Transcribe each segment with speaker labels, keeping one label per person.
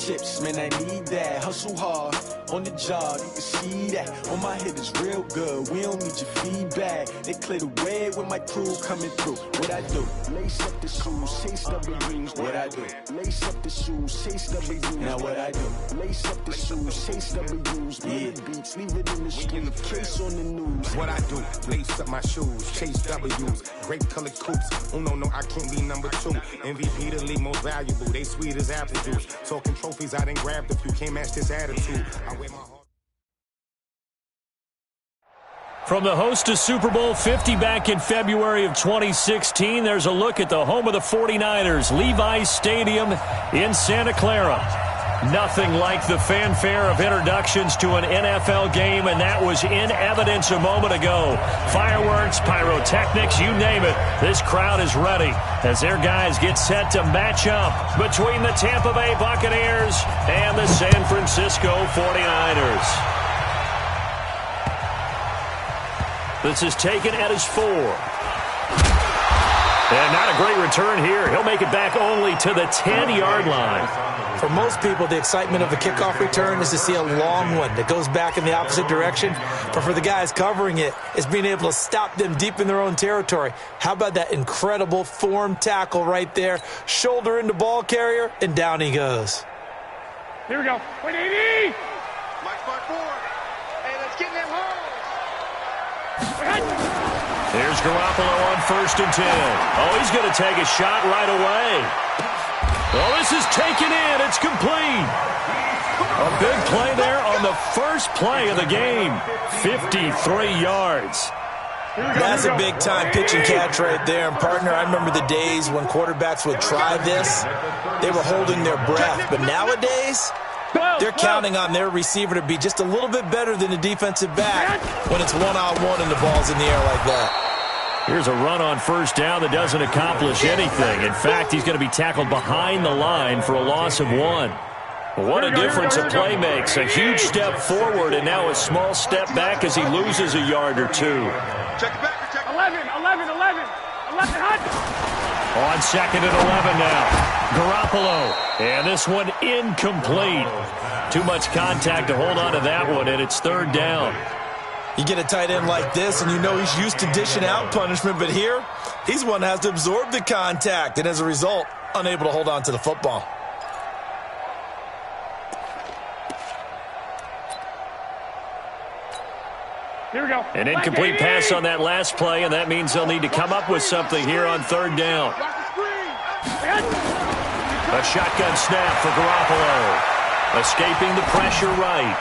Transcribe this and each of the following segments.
Speaker 1: chips, man, I need that. Hustle hard, on the job, you can see that. On my head is real good, we don't need your feedback. They clear the way when my crew coming through. What I do? Lace up the shoes, chase W's. What I do? Lace up the shoes, chase W's. Now what I do? Lace up the shoes, chase W's. Yeah. Beats, leave it in the street, case on the news.
Speaker 2: What I do? Lace up my shoes, chase W's. Great colored coops. Oh no, I can't be number 2. MVP the league most valuable. They sweet as apple juice. Talking trophies, I done grabbed a few. Can't match this attitude. I wear my heart.
Speaker 3: From the host to Super Bowl 50 back in February of 2016, there's a look at the home of the 49ers, Levi's Stadium in Santa Clara. Nothing like the fanfare of introductions to an NFL game, and that was in evidence a moment ago. Fireworks, pyrotechnics, you name it. This crowd is ready as their guys get set to match up between the Tampa Bay Buccaneers and the San Francisco 49ers. This is taken at his 4. And not a great return here. He'll make it back only to the 10-yard line.
Speaker 4: For most people, the excitement of a kickoff return is to see a long one that goes back in the opposite direction. But for the guys covering it, it's being able to stop them deep in their own territory. How about that incredible form tackle right there? Shoulder into ball carrier, and down he goes.
Speaker 5: Here we go. 180!
Speaker 6: Mike Smart forward. Hey, let's get them home.
Speaker 3: Here's Garoppolo on 1st and 10. Oh, he's going to take a shot right away. Oh, this is taken in. It's complete. A big play there on the first play of the game. 53 yards.
Speaker 4: That's a big-time pitch and catch right there. And, partner, I remember the days when quarterbacks would try this. They were holding their breath. But nowadays, they're counting on their receiver to be just a little bit better than the defensive back when it's one-on-one and the ball's in the air like that.
Speaker 3: Here's a run on 1st down that doesn't accomplish anything. In fact, he's going to be tackled behind the line for a loss of 1. What a difference a play makes. A huge step forward and now a small step back as he loses a yard or 2.
Speaker 6: Check it back. Check
Speaker 5: 11, 11.
Speaker 3: On 2nd and 11 now. Garoppolo. And this one incomplete. Too much contact to hold on to that one, and it's 3rd down.
Speaker 4: You get a tight end like this, and you know he's used to dishing out punishment, but here, he's one that has to absorb the contact, and as a result, unable to hold on to the football.
Speaker 5: Here we go.
Speaker 3: An incomplete pass on that last play, and that means they'll need to come up with something here on 3rd down. A shotgun snap for Garoppolo. Escaping the pressure right.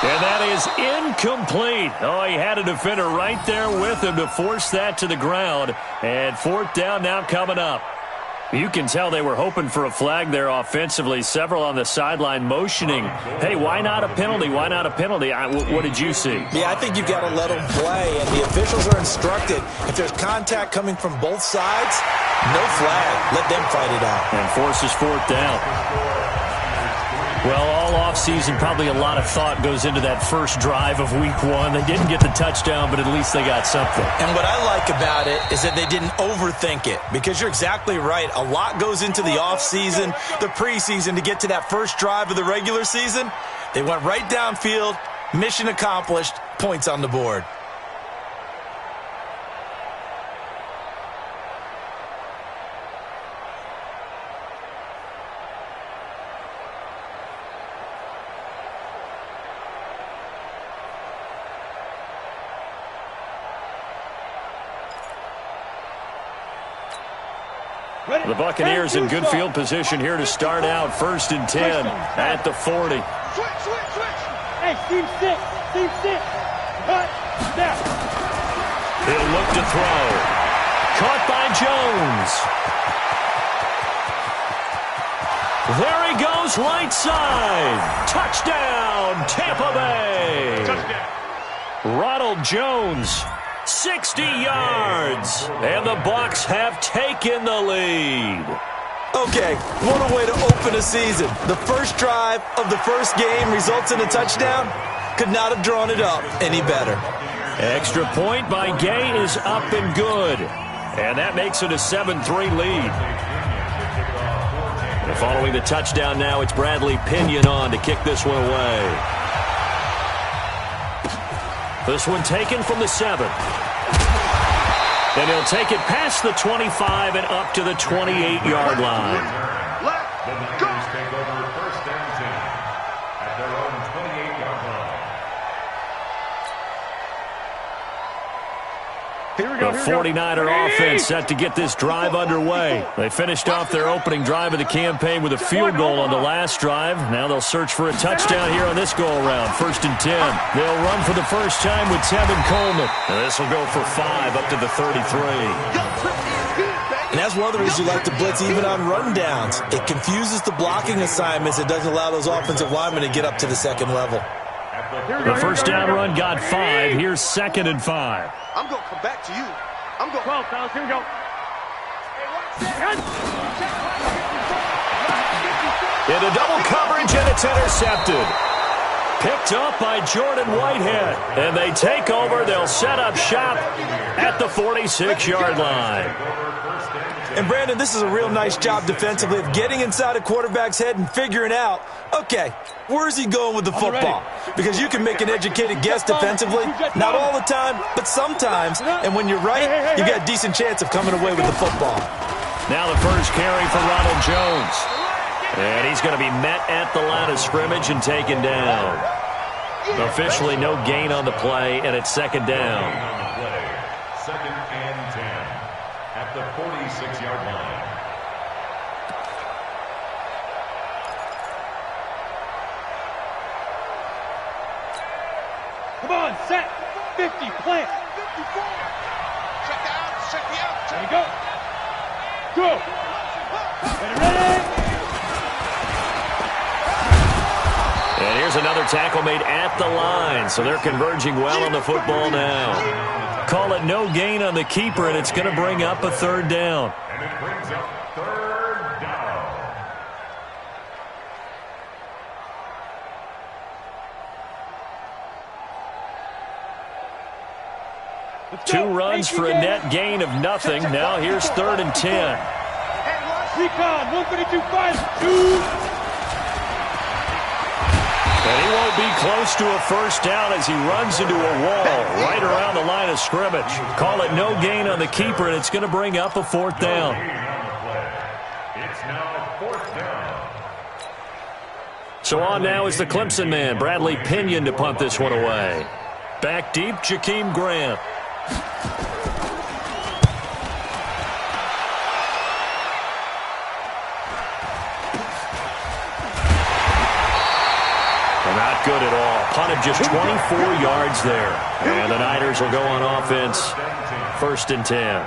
Speaker 3: And that is incomplete. Oh, he had a defender right there with him to force that to the ground. And 4th down now coming up. You can tell they were hoping for a flag there offensively. Several on the sideline motioning, hey, why not a penalty? Why not a penalty? What did you see?
Speaker 4: Yeah, I think you've got to let them play, and the officials are instructed. If there's contact coming from both sides, no flag. Let them fight it out.
Speaker 3: And forces 4th down. Well, all offseason, probably a lot of thought goes into that first drive of Week 1. They didn't get the touchdown, but at least they got something.
Speaker 4: And what I like about it is that they didn't overthink it, because you're exactly right. A lot goes into the offseason, the preseason, to get to that first drive of the regular season. They went right downfield, mission accomplished, points on the board.
Speaker 3: The Buccaneers in good field position here to start out. 1st and 10 at the 40.
Speaker 5: Switch. Hey, team 6. Cut. Snap.
Speaker 3: He'll look to throw. Caught by Jones. There he goes, right side. Touchdown, Tampa Bay.
Speaker 5: Touchdown.
Speaker 3: Ronald Jones. 60 yards, and the Bucs have taken the lead.
Speaker 4: Okay, what a way to open a season. The first drive of the first game results in a touchdown. Could not have drawn it up any better.
Speaker 3: Extra point by Gay is up and good, and that makes it a 7-3 lead. The Following the touchdown now, it's Bradley Pinion on to kick this one away. This one taken from the 7. And he'll take it past the 25 and up to the 28-yard line.
Speaker 6: Left, go.
Speaker 7: Take over first down 10 at their own 28-yard line.
Speaker 3: The 49er offense set to get this drive underway. They finished off their opening drive of the campaign with a field goal on the last drive. Now they'll search for a touchdown here on this go-around. 1st and 10. They'll run for the first time with Tevin Coleman. And this will go for 5 up to the 33.
Speaker 4: And that's one of the reasons you like to blitz even on run downs. It confuses the blocking assignments. It doesn't allow those offensive linemen to get up to the second level.
Speaker 3: The first down run got 5. Here's 2nd and 5.
Speaker 6: I'm going to come back to you. I'm going
Speaker 5: 12, fellas. Here we go.
Speaker 3: Into double coverage, and it's intercepted. Picked up by Jordan Whitehead. And they take over. They'll set up shop at the 46-yard line.
Speaker 4: And, Brandon, this is a real nice job defensively of getting inside a quarterback's head and figuring out, okay, where's he going with the football? Because you can make an educated guess defensively. Not all the time, but sometimes. And when you're right, you got a decent chance of coming away with the football.
Speaker 3: Now the first carry for Ronald Jones. And he's going to be met at the line of scrimmage and taken down. Officially no gain on the play, and it's 2nd down.
Speaker 7: 2nd and 10 at the 46-yard line.
Speaker 5: Come on, set. 50, plant.
Speaker 6: 54. Check out, check me out.
Speaker 5: There you go. Go. Ready.
Speaker 3: And here's another tackle made at the line, so they're converging well on the football now. Call it no gain on the keeper, and it's going to bring up a 3rd down.
Speaker 7: And it brings up 3rd down.
Speaker 3: Two runs for a net gain of nothing. Now here's 3rd and 10.
Speaker 5: Recon, 152-5, 2.
Speaker 3: And he won't be close to a first down as he runs into a wall right around the line of scrimmage. Call it no gain on the keeper, and it's going to bring up a 4th down.
Speaker 7: It's now 4th down.
Speaker 3: So on now is the Clemson man, Bradley Pinion, to punt this one away. Back deep, Jakeem Grant. Not good at all. Punted just 24 yards there. And the Niners will go on offense. 1st and 10.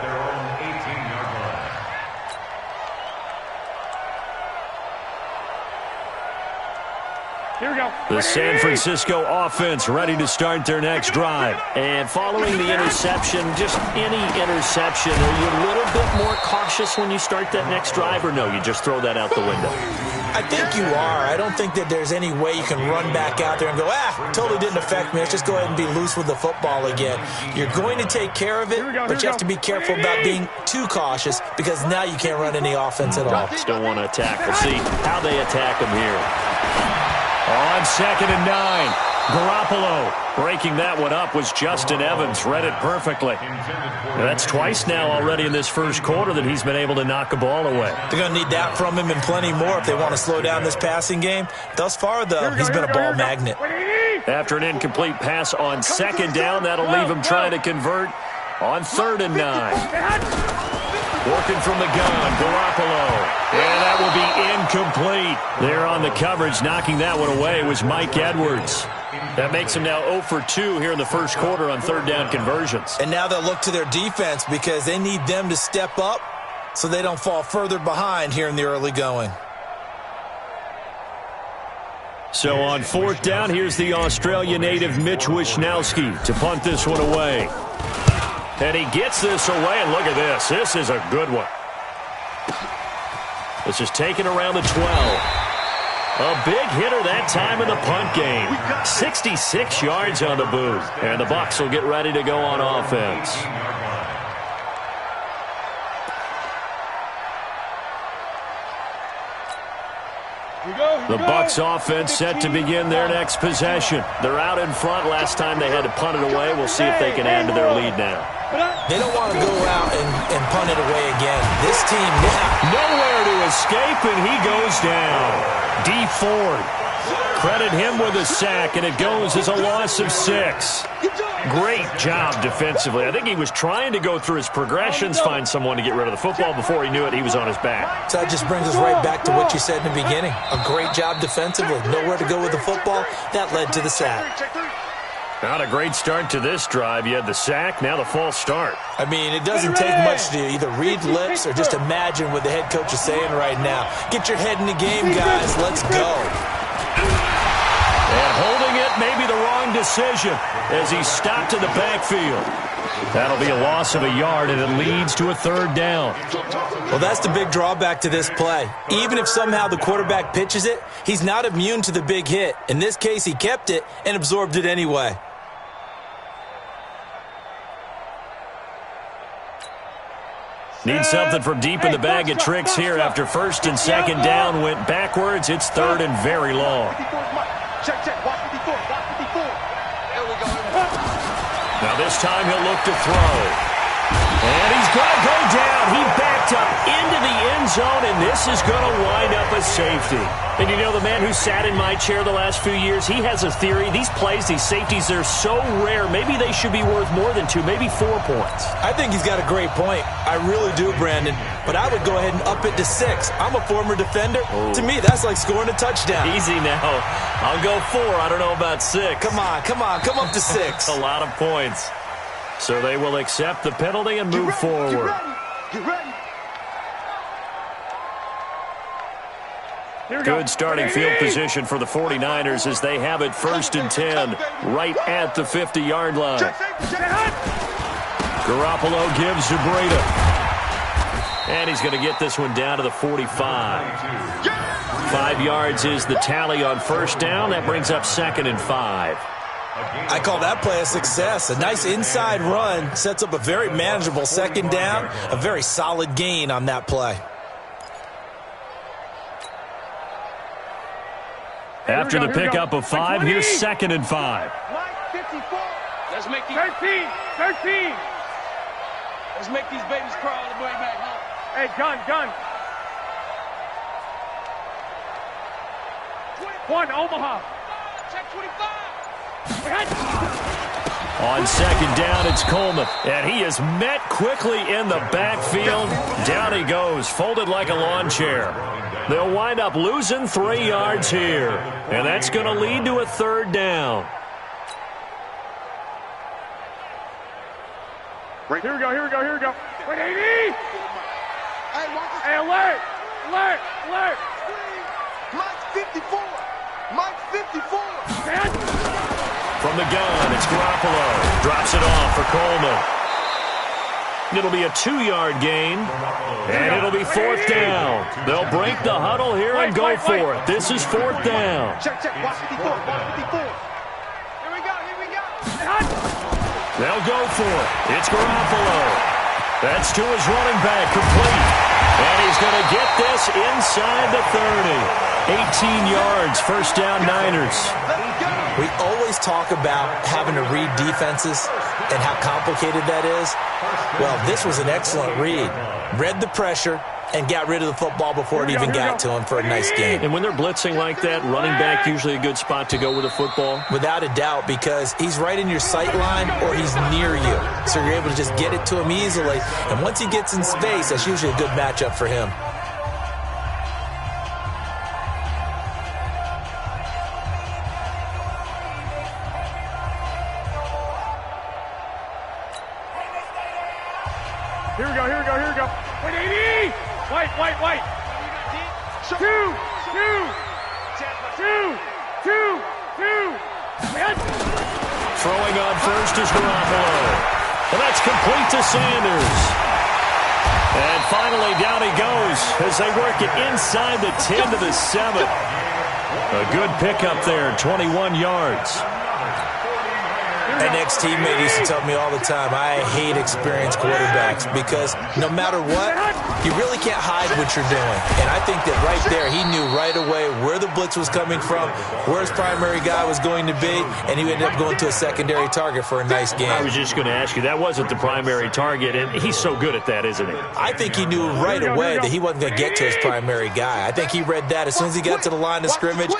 Speaker 5: Here we go.
Speaker 3: The San Francisco offense ready to start their next drive. And following the interception, just any interception, are you a little bit more cautious when you start that next drive, or no, you just throw that out the window?
Speaker 4: I think you are. I don't think that there's any way you can run back out there and go, totally didn't affect me. Let's just go ahead and be loose with the football again. You're going to take care of it, but you have to be careful about being too cautious because now you can't run any offense at all.
Speaker 3: Still want to attack. We'll see how they attack him here. On 2nd and 9, Garoppolo breaking that one up was Justin Evans. Read it perfectly. That's twice now already in this first quarter that he's been able to knock a ball away.
Speaker 4: They're going to need that from him and plenty more if they want to slow down this passing game. Thus far, though, he's been a ball magnet.
Speaker 3: After an incomplete pass on 2nd down, that'll leave him trying to convert on 3rd and 9. Working from the gun, Garoppolo. And that will be incomplete. There on the coverage, knocking that one away was Mike Edwards. That makes him now 0 for 2 here in the first quarter on 3rd down conversions.
Speaker 4: And now they'll look to their defense because they need them to step up so they don't fall further behind here in the early going.
Speaker 3: So on 4th down, here's the Australia native Mitch Wishnowsky to punt this one away. And he gets this away, and look at this. This is a good one. This is taken around the 12. A big hitter that time in the punt game. 66 yards on the boot. And the Bucs will get ready to go on offense. The Bucs offense set to begin their next possession. They're out in front. Last time they had to punt it away. We'll see if they can add to their lead now.
Speaker 4: They don't want to go out and punt it away again. This team now.
Speaker 3: Nowhere to escape, and he goes down. D. Ford. Credit him with a sack, and it goes as a loss of 6. Great job defensively. I think he was trying to go through his progressions, find someone to get rid of the football. Before he knew it, he was on his back.
Speaker 4: So that just brings us right back to what you said in the beginning. A great job defensively. Nowhere to go with the football. That led to the sack.
Speaker 3: Not a great start to this drive. You had the sack, now the false start.
Speaker 4: I mean, it doesn't take much to either read lips or just imagine what the head coach is saying right now. Get your head in the game, guys. Let's go.
Speaker 3: And holding it may be the wrong decision as he stopped in the backfield. That'll be a loss of a yard, and it leads to a 3rd down.
Speaker 4: Well, that's the big drawback to this play. Even if somehow the quarterback pitches it, he's not immune to the big hit. In this case, he kept it and absorbed it anyway.
Speaker 3: Need something from deep in the bag of tricks here after 1st and 2nd down went backwards. It's 3rd and very long.
Speaker 6: Check. Watch 54. Watch 54. There we go.
Speaker 3: Now this time he'll look to throw. And he's going to go down. He backed up into the end zone, and this is going to wind up a safety. And you know, the man who sat in my chair the last few years, he has a theory. These plays, these safeties, they're so rare. Maybe they should be worth more than 2, maybe 4 points.
Speaker 4: I think he's got a great point. I really do, Brandon. But I would go ahead and up it to 6. I'm a former defender. To me, that's like scoring a touchdown.
Speaker 3: Easy now. I'll go 4. I don't know about 6.
Speaker 4: Come on. Come up to 6.
Speaker 3: A lot of points. So they will accept the penalty and move forward.
Speaker 6: Get ready.
Speaker 3: Good starting field position for the 49ers as they have it 1st and 10 right at the 50-yard line. Garoppolo gives to Breda. And he's going to get this one down to the 45. 5 yards is the tally on 1st down. That brings up 2nd and 5.
Speaker 4: I call that play a success. A nice inside run sets up a very manageable 2nd down. A very solid gain on that play.
Speaker 3: After the pickup of 5, here's 2nd and 5.
Speaker 6: Mike 54. Let's make these
Speaker 5: 13.
Speaker 6: Let's make these babies crawl all the way back home.
Speaker 5: Hey, gun. 1, Omaha.
Speaker 6: Check 25.
Speaker 3: On 2nd down, it's Coleman. And he is met quickly in the backfield. Down he goes, folded like a lawn chair. They'll wind up losing 3 yards here. And that's going to lead to a 3rd down.
Speaker 5: Here we go. Wait, 80! Hey, alert!
Speaker 6: Mike 54. Mike 54.
Speaker 3: From the gun, it's Garoppolo. Drops it off for Coleman. It'll be a 2-yard gain, and it'll be 4th down. They'll break the huddle here and go for it. This is 4th down.
Speaker 6: Check. Watch 54. Watch 54. Here we go.
Speaker 3: They'll go for it. It's Garoppolo. That's to his running back, complete. And he's going to get this inside the 30. 18 yards, 1st down, Niners.
Speaker 4: We always talk about having to read defenses and how complicated that is. Well, this was an excellent read. Read the pressure and got rid of the football before it even got to him for a nice gain.
Speaker 3: And when they're blitzing like that, running back usually a good spot to go with the football?
Speaker 4: Without a doubt, because he's right in your sight line or he's near you. So you're able to just get it to him easily. And once he gets in space, that's usually a good matchup for him.
Speaker 5: Here we go. Wait, 80! White. 2.
Speaker 3: Throwing on first is Garoppolo. And that's complete to Sanders. And finally, down he goes as they work it inside the 10 to the 7. A good pickup there, 21 yards.
Speaker 4: An ex-teammate used to tell me all the time, I hate experienced quarterbacks because no matter what, You really can't hide what you're doing. And I think that right there, he knew right away where the blitz was coming from, where his primary guy was going to be, and he ended up going to a secondary target for a nice game.
Speaker 3: I was just going to ask you, that wasn't the primary target, and he's so good at that, isn't he?
Speaker 4: I think he knew right away that he wasn't going to get to his primary guy. I think he read that as soon as he got to the line of scrimmage,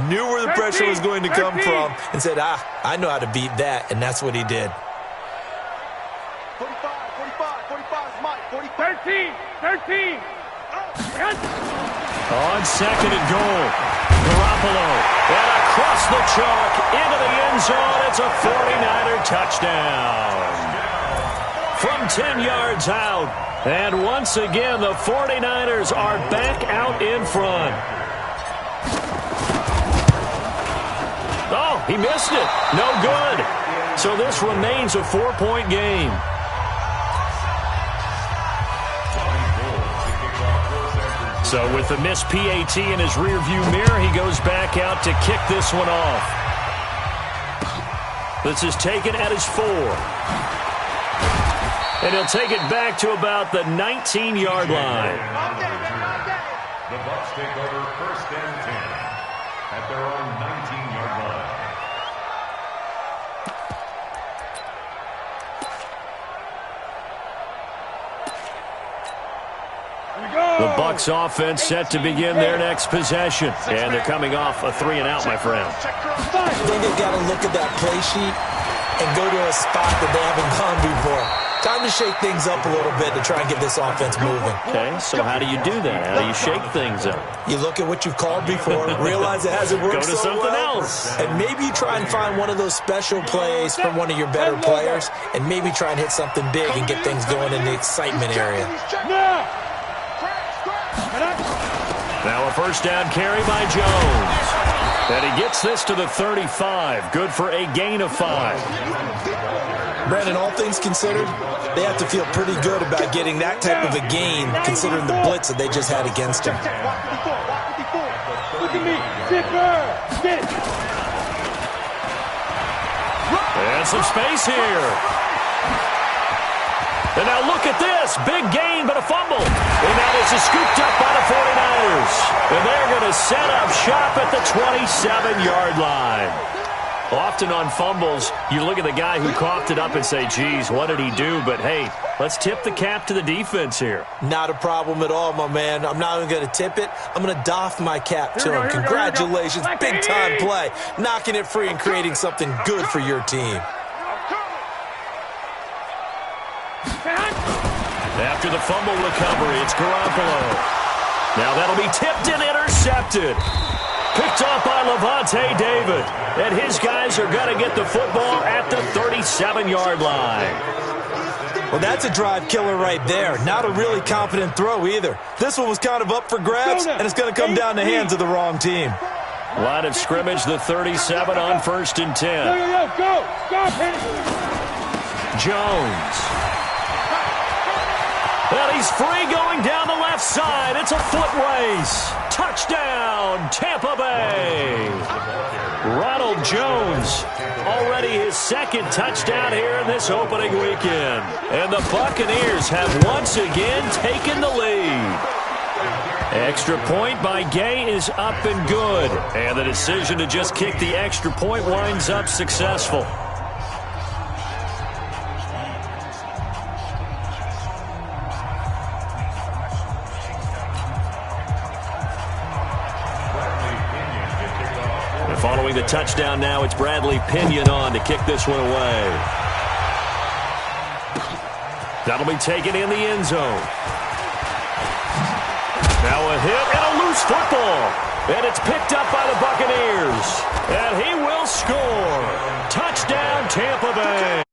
Speaker 4: knew where the pressure was going to come from, and said, I know how to beat that, and that's what he did.
Speaker 5: 13.
Speaker 3: On second and goal, Garoppolo. And across the chalk, into the end zone. It's a 49er touchdown. From 10 yards out. And once again, the 49ers are back out in front. Oh, he missed it. No good. So this remains a 4-point game. So with the missed PAT in his rearview mirror, he goes back out to kick this one off. This is taken at his 4. And he'll take it back to about the 19-yard line.
Speaker 7: The Bucs take over 1st and 10 at their own 19-yard line.
Speaker 3: The Bucs offense set to begin their next possession. And they're coming off a 3-and-out, my friend.
Speaker 4: I think they've got to look at that play sheet and go to a spot that they haven't gone before. Time to shake things up a little bit to try and get this offense moving.
Speaker 3: Okay, so how do you do that? How do you shake things up?
Speaker 4: You look at what you've called before, realize it hasn't worked
Speaker 3: Go to
Speaker 4: so
Speaker 3: something
Speaker 4: well,
Speaker 3: else.
Speaker 4: and maybe you try and find one of those special plays from one of your better players, and maybe try and hit something big and get things going in the excitement area.
Speaker 3: Now a first down carry by Jones. And he gets this to the 35. Good for a gain of 5.
Speaker 4: Brandon, all things considered, they have to feel pretty good about getting that type of a gain, considering the blitz that they just had against him.
Speaker 5: Look at me. Sit.
Speaker 3: And some space here. And now look at this. Big gain, but a fumble. And that is scooped up by the 49ers. And they're going to set up shop at the 27-yard line. Often on fumbles, you look at the guy who coughed it up and say, geez, what did he do? But, hey, let's tip the cap to the defense here.
Speaker 4: Not a problem at all, my man. I'm not even going to tip it. I'm going to doff my cap to him. Congratulations. Big-time play. Knocking it free and creating something good for your team.
Speaker 3: After the fumble recovery, it's Garoppolo. Now that'll be tipped and intercepted. Picked off by Levante David. And his guys are going to get the football at the 37-yard line.
Speaker 4: Well, that's a drive killer right there. Not a really confident throw either. This one was kind of up for grabs, and it's going to come down the hands of the wrong team.
Speaker 3: Line of scrimmage, the 37 on 1st and 10.
Speaker 5: Go,
Speaker 3: Jones. And he's free going down the left side. It's a foot race. Touchdown, Tampa Bay. Ronald Jones, already his 2nd touchdown here in this opening weekend. And the Buccaneers have once again taken the lead. Extra point by Gay is up and good. And the decision to just kick the extra point winds up successful. Following the touchdown now, it's Bradley Pinion on to kick this one away. That'll be taken in the end zone. Now a hit and a loose football. And it's picked up by the Buccaneers. And he will score. Touchdown, Tampa Bay.